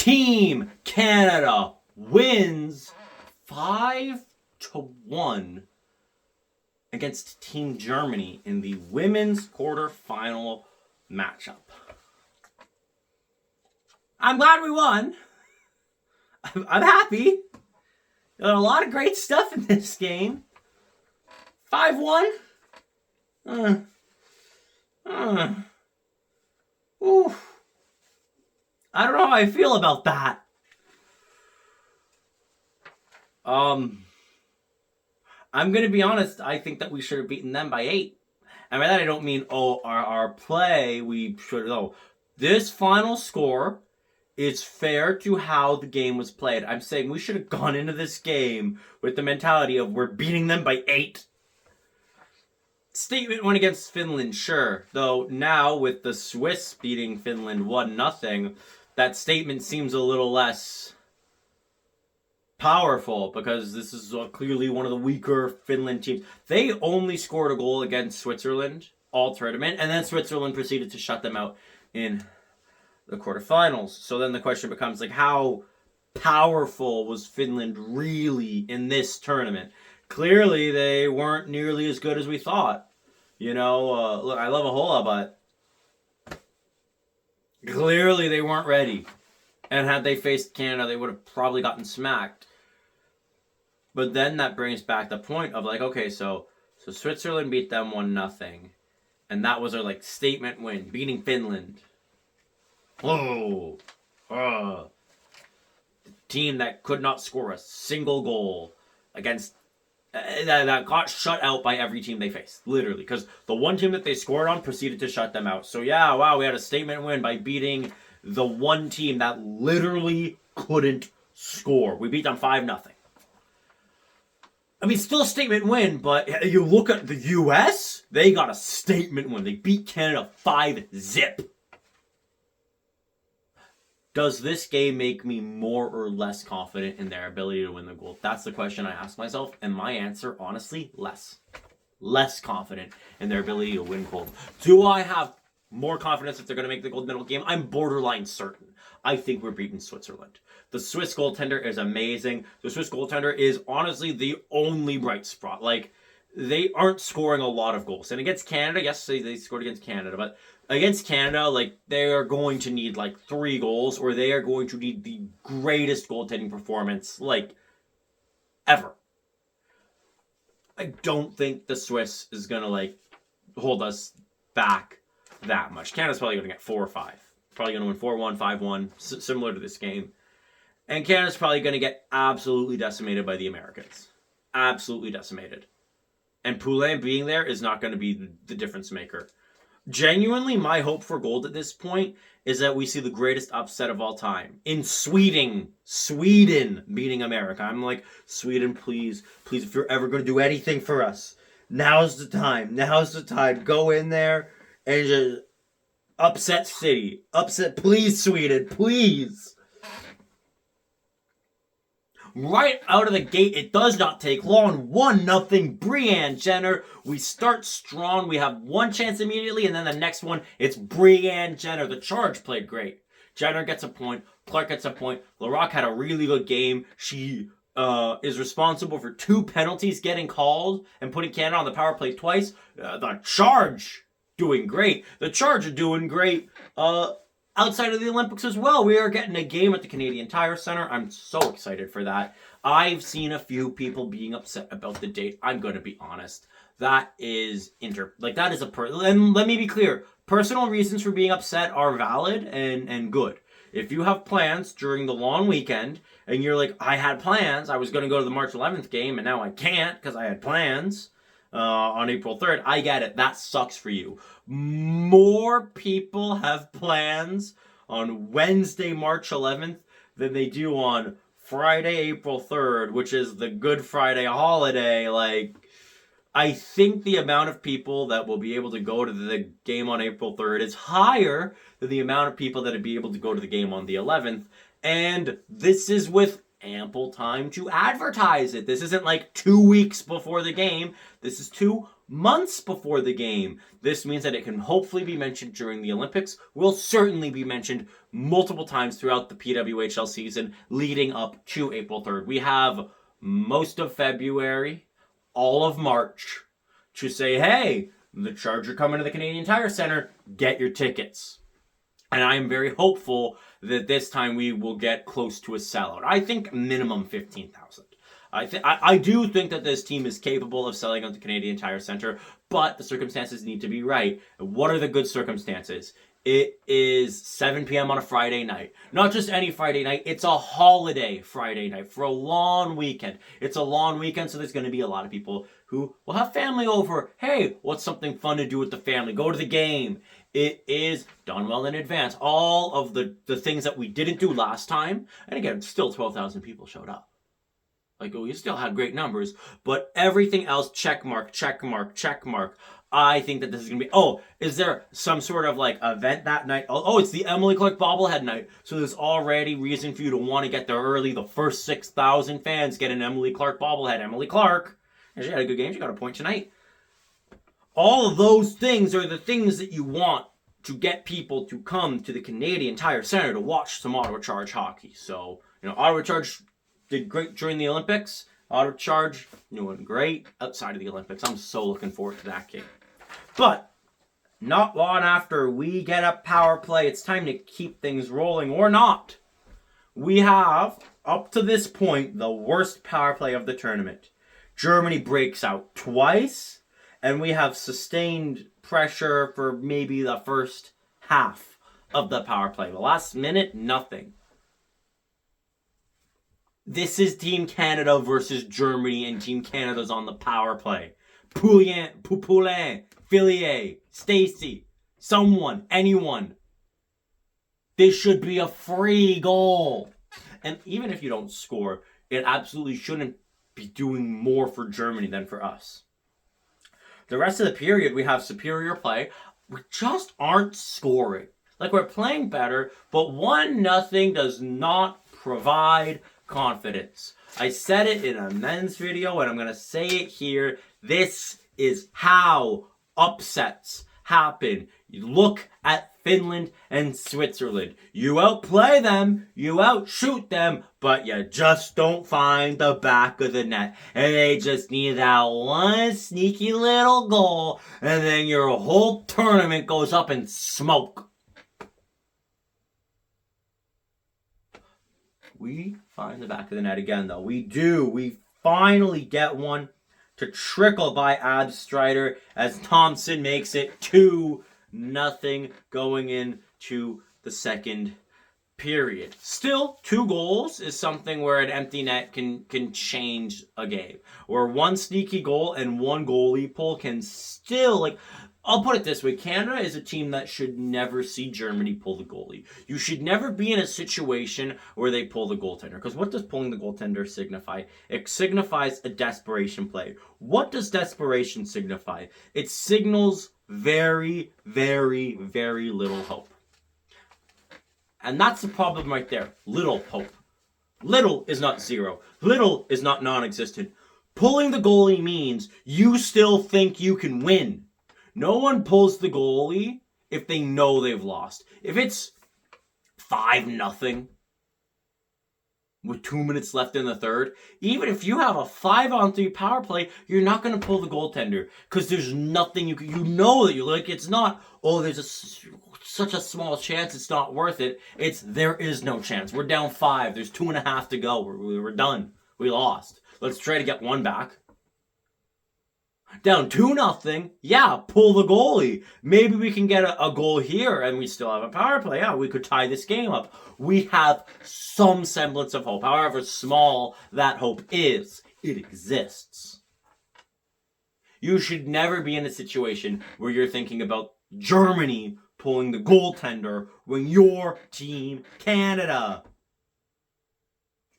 Team Canada wins 5-1 against Team Germany in the women's quarterfinal matchup. I'm glad we won. I'm happy. There's a lot of great stuff in this game. 5-1. Ooh. I don't know how I feel about that. I'm gonna be honest. I think that we should have beaten them by 8. And by that I don't mean our play. We should this final score is fair to how the game was played. I'm saying we should have gone into this game with the mentality of we're beating them by 8. Statement win against Finland, sure. Though now with the Swiss beating Finland 1-0, that statement seems a little less powerful because this is clearly one of the weaker Finland teams. They only scored a goal against Switzerland all tournament, and then Switzerland proceeded to shut them out in the quarterfinals. So then the question becomes, like, how powerful was Finland really in this tournament? Clearly, they weren't nearly as good as we thought. You know, look, I love Ahola, but clearly they weren't ready. And had they faced Canada, they would have probably gotten smacked. But then that brings back the point of, like, okay, so Switzerland beat them 1-0. And that was their, statement win, beating Finland. Oh. The team that could not score a single goal against that got shut out by every team they faced, literally, because the one team that they scored on proceeded to shut them out. So yeah, wow, we had a statement win by beating the one team that literally couldn't score. We beat them 5-0. I mean, still a statement win, but you look at the U.S., they got a statement win. They beat Canada 5-0. Does this game make me more or less confident in their ability to win the gold? That's the question I ask myself, and my answer, honestly, less. Less confident in their ability to win gold. Do I have more confidence that they're going to make the gold medal game? I'm borderline certain. I think we're beating Switzerland. The Swiss goaltender is amazing. The Swiss goaltender is honestly the only bright spot. They aren't scoring a lot of goals. And against Canada, yes, they scored against Canada, but against Canada, they are going to need 3 goals, or they are going to need the greatest goaltending performance ever. I don't think the Swiss is gonna hold us back that much. Canada's probably gonna get 4 or 5. Probably gonna win 4-1, 5-1, similar to this game. And Canada's probably gonna get absolutely decimated by the Americans. Absolutely decimated. And Poulin being there is not going to be the difference maker. Genuinely, my hope for gold at this point is that we see the greatest upset of all time. In Sweden beating America. I'm like, Sweden, please, if you're ever going to do anything for us, now's the time. Go in there and just upset City. Please, Sweden, please. Right out of the gate, it does not take long. 1-0, Brianne Jenner. We start strong. We have one chance immediately, and then the next one, it's Brianne Jenner. The charge played great. Jenner gets a point. Clark gets a point. Larocque had a really good game. She is responsible for 2 penalties getting called and putting Canada on the power play twice. The charge doing great. The charge are doing great. Outside of the Olympics as well, we are getting a game at the Canadian Tire Center. I'm so excited for that. I've seen a few people being upset about the date. I'm going to be honest. That is and let me be clear. Personal reasons for being upset are valid and good. If you have plans during the long weekend and you're like, I had plans, I was going to go to the March 11th game and now I can't because I had plans on April 3rd, I get it. That sucks for you. More people have plans on Wednesday, March 11th than they do on Friday, April 3rd, which is the Good Friday holiday. I think the amount of people that will be able to go to the game on April 3rd is higher than the amount of people that would be able to go to the game on the 11th. And this is with ample time to advertise it. This isn't like 2 weeks before the game. This is 2 months before the game. This means that it can hopefully be mentioned during the Olympics. Will certainly be mentioned multiple times throughout the PWHL season leading up to April 3rd. We have most of February, all of March to say, hey, the Charger coming to the Canadian Tire Center, get your tickets. And I am very hopeful that this time we will get close to a sellout. I think minimum 15,000. I do think that this team is capable of selling out the Canadian Tire Center, but the circumstances need to be right. What are the good circumstances? It is 7 p.m. on a Friday night. Not just any Friday night, it's a holiday Friday night for a long weekend. It's a long weekend, so there's going to be a lot of people who will have family over. Hey, what's something fun to do with the family? Go to the game. It is done well in advance. All of the things that we didn't do last time, and again, still 12,000 people showed up. Like, we still had great numbers, but everything else, check mark, check mark, check mark. I think that this is going to be, is there some sort of like event that night? It's the Emily Clark bobblehead night. So there's already reason for you to want to get there early. The first 6,000 fans get an Emily Clark bobblehead. Emily Clark, she had a good game. She got a point tonight. All of those things are the things that you want to get people to come to the Canadian Tire Center to watch some Ottawa Charge hockey. So, Ottawa Charge did great during the Olympics. Ottawa Charge doing great outside of the Olympics. I'm so looking forward to that game. But not long after we get a power play, it's time to keep things rolling or not. We have, up to this point, the worst power play of the tournament. Germany breaks out twice, and we have sustained pressure for maybe the first half of the power play. The last minute, nothing. This is Team Canada versus Germany, and Team Canada's on the power play. Poulin, Fillier, Stacy, someone, anyone. This should be a free goal. And even if you don't score, it absolutely shouldn't be doing more for Germany than for us. The rest of the period, we have superior play. We just aren't scoring. Like, we're playing better, but 1-0 does not provide confidence. I said it in a men's video, and I'm going to say it here. This is how upsets happen. You look at Finland and Switzerland. You outplay them, you outshoot them, but you just don't find the back of the net. And they just need that one sneaky little goal, and then your whole tournament goes up in smoke. We find the back of the net again, though. We do. We finally get one to trickle by Abstrider as Thompson makes it 2-0 going into the second period. Still, 2 goals is something where an empty net can change a game. Where 1 sneaky goal and 1 goalie pull can still, I'll put it this way. Canada is a team that should never see Germany pull the goalie. You should never be in a situation where they pull the goaltender. Because what does pulling the goaltender signify? It signifies a desperation play. What does desperation signify? It signals very, very, very little hope. And that's the problem right there. Little hope. Little is not zero. Little is not non-existent. Pulling the goalie means you still think you can win. No one pulls the goalie if they know they've lost. If it's 5-0 with 2 minutes left in the third, even if you have a 5-on-3 power play, you're not going to pull the goaltender because there's nothing you know that it's not, there's such a small chance it's not worth it. It's there is no chance. We're down 5. There's 2.5 to go. We're done. We lost. Let's try to get 1 back. Down 2-0, pull the goalie. Maybe we can get a goal here and we still have a power play. Yeah, we could tie this game up. We have some semblance of hope. However small that hope is, it exists. You should never be in a situation where you're thinking about Germany pulling the goaltender when you're Team Canada.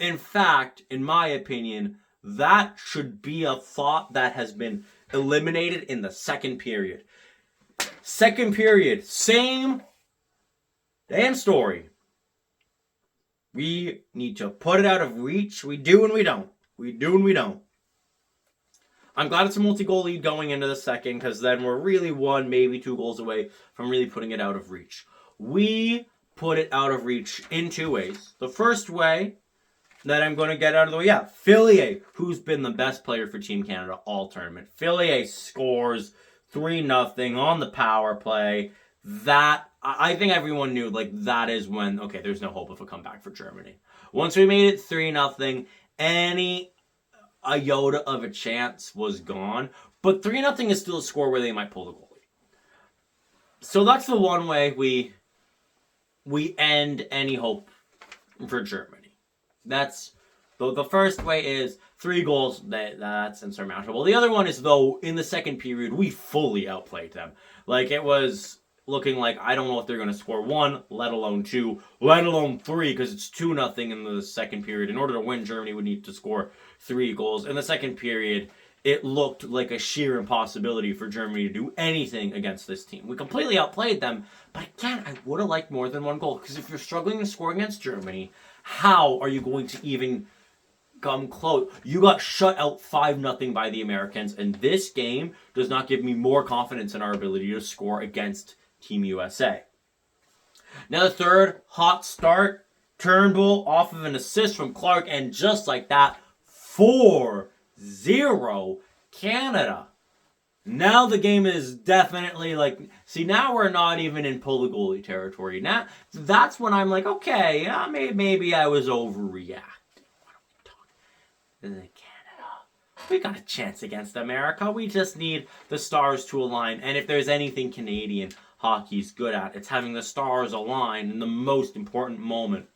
In fact, in my opinion, that should be a thought that has been eliminated in the second period. Second period, same damn story. We need to put it out of reach. We do and we don't. We do and we don't. I'm glad it's a multi-goal lead going into the second, because then we're really 1, maybe 2 goals away from really putting it out of reach. We put it out of reach in 2 ways. The first way that I'm going to get out of the way, Fillier, who's been the best player for Team Canada all tournament. Fillier scores 3-0 on the power play. That, I think everyone knew, like, that is when, okay, there's no hope of a comeback for Germany. Once we made it 3-0, any iota of a chance was gone. But 3-0 is still a score where they might pull the goalie. So that's the one way we end any hope for Germany. That's the first way is 3 goals. That's insurmountable. The other one is, though, in the second period, we fully outplayed them. Like, it was looking like, I don't know if they're going to score 1, let alone 2, let alone 3, because it's 2-0 in the second period. In order to win, Germany would need to score 3 goals. In the second period, it looked like a sheer impossibility for Germany to do anything against this team. We completely outplayed them, but again, I would have liked more than 1 goal, because if you're struggling to score against Germany, how are you going to even come close? You got shut out 5-0 by the Americans, and this game does not give me more confidence in our ability to score against Team USA. Now the third hot start, Turnbull off of an assist from Clark, and just like that, 4-0 Canada. Now the game is definitely like, see, now we're not even in pull the goalie territory. Now that's when I'm like, okay, yeah, maybe I was overreacting. What are we talking? Canada, we got a chance against America. We just need the stars to align. And if there's anything Canadian hockey's good at, it's having the stars align in the most important moment,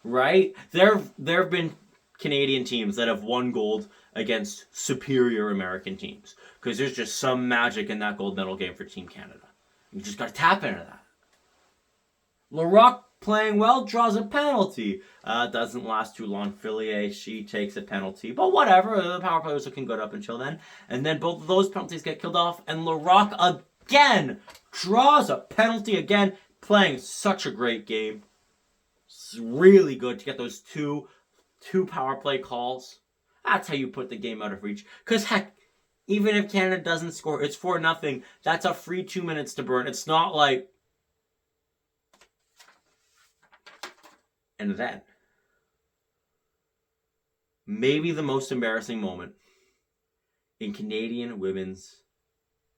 right? There have been Canadian teams that have won gold against superior American teams, because there's just some magic in that gold medal game for Team Canada. You just got to tap into that. Larocque playing well, draws a penalty. Doesn't last too long. Fillier, she takes a penalty, but whatever. The power play was looking good up until then, and then both of those penalties get killed off, and Larocque again draws a penalty again, playing such a great game. It's really good to get those two power play calls. That's how you put the game out of reach. Because heck, even if Canada doesn't score, it's 4-0. That's a free 2 minutes to burn. It's not like... And then, maybe the most embarrassing moment in Canadian women's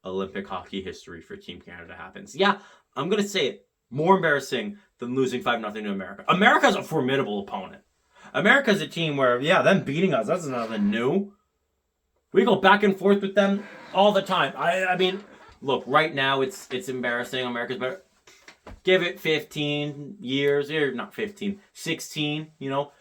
Olympic hockey history for Team Canada happens. Yeah, I'm going to say it. More embarrassing than losing 5-0 to America. America's a formidable opponent. America's a team where, yeah, them beating us, that's nothing new. We go back and forth with them all the time. I mean, look, right now it's embarrassing. America's better. Give it 15 years, or not 15, 16, you know.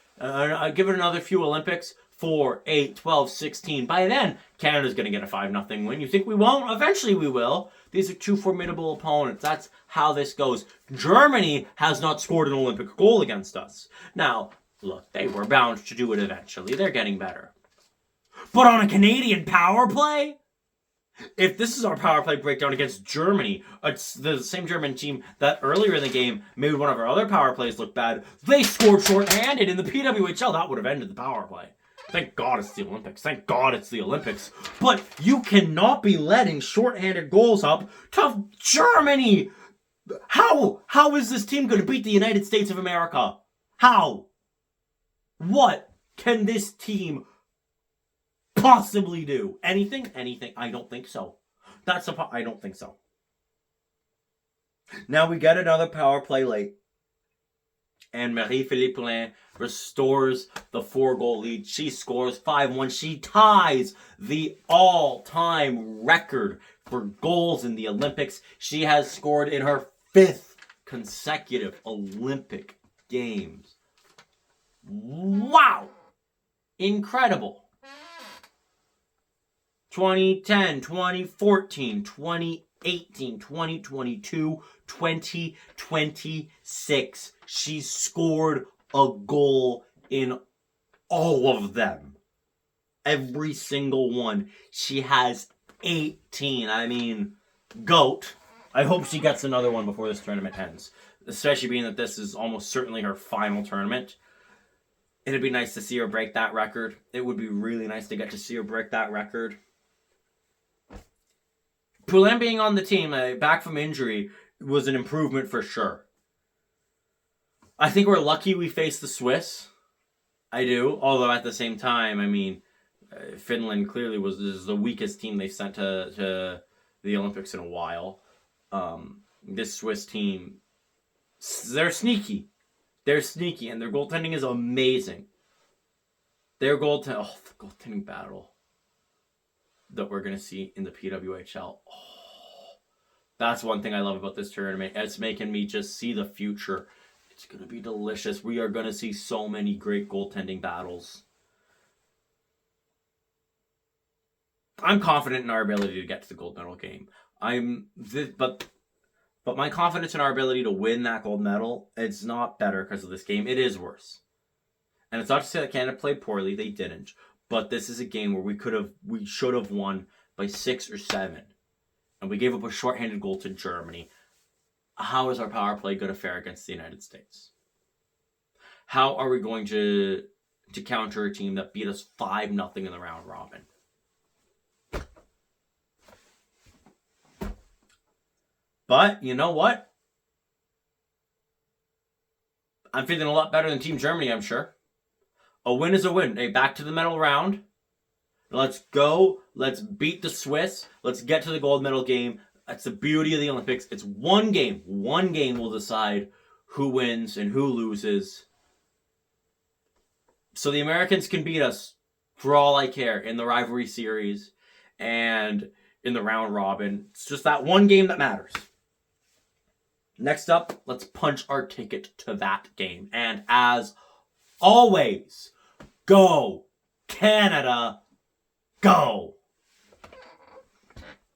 Give it another few Olympics. 4, 8, 12, 16. By then, Canada's going to get a 5-0 win. You think we won't? Eventually we will. These are 2 formidable opponents. That's how this goes. Germany has not scored an Olympic goal against us. Now, look, they were bound to do it eventually. They're getting better. But on a Canadian power play? If this is our power play breakdown against Germany, it's the same German team that earlier in the game made one of our other power plays look bad. They scored shorthanded in the PWHL. That would have ended the power play. Thank God it's the Olympics. Thank God it's the Olympics. But you cannot be letting shorthanded goals up to Germany. How is this team going to beat the United States of America? How? What can this team possibly do? Anything? I don't think so. I don't think so. Now we get another power play late. And Marie-Philippe Poulin restores the 4-goal lead. She scores 5-1. She ties the all-time record for goals in the Olympics. She has scored in her 5th consecutive Olympic Games. Wow! Incredible. 2010, 2014, 2018, 2022, 2026. She scored a goal in all of them. Every single one. She has 18. I mean, GOAT. I hope she gets another one before this tournament ends. Especially being that this is almost certainly her final tournament. It'd be nice to see her break that record. It would be really nice to get to see her break that record. Poulin being on the team, back from injury, was an improvement for sure. I think we're lucky we faced the Swiss. I do. Although at the same time, I mean, Finland clearly is the weakest team they've sent to the Olympics in a while. This Swiss team, they're sneaky. They're sneaky, and their goaltending is amazing. Their the goaltending battle that we're going to see in the PWHL. Oh, that's one thing I love about this tournament. It's making me just see the future. It's going to be delicious. We are going to see so many great goaltending battles. I'm confident in our ability to get to the gold medal game. But my confidence in our ability to win that gold medal, it's not better because of this game. It is worse. And it's not to say that Canada played poorly. They didn't. But this is a game where we should have won by 6 or 7. And we gave up a shorthanded goal to Germany. How is our power play going to fare against the United States? How are we going to counter a team that beat us 5-0 in the round robin? But, you know what? I'm feeling a lot better than Team Germany, I'm sure. A win is a win. Hey, back to the medal round. Let's go. Let's beat the Swiss. Let's get to the gold medal game. That's the beauty of the Olympics. It's one game. One game will decide who wins and who loses. So the Americans can beat us for all I care in the rivalry series and in the round robin. It's just that one game that matters. Next up, let's punch our ticket to that game. And as always, go Canada, go!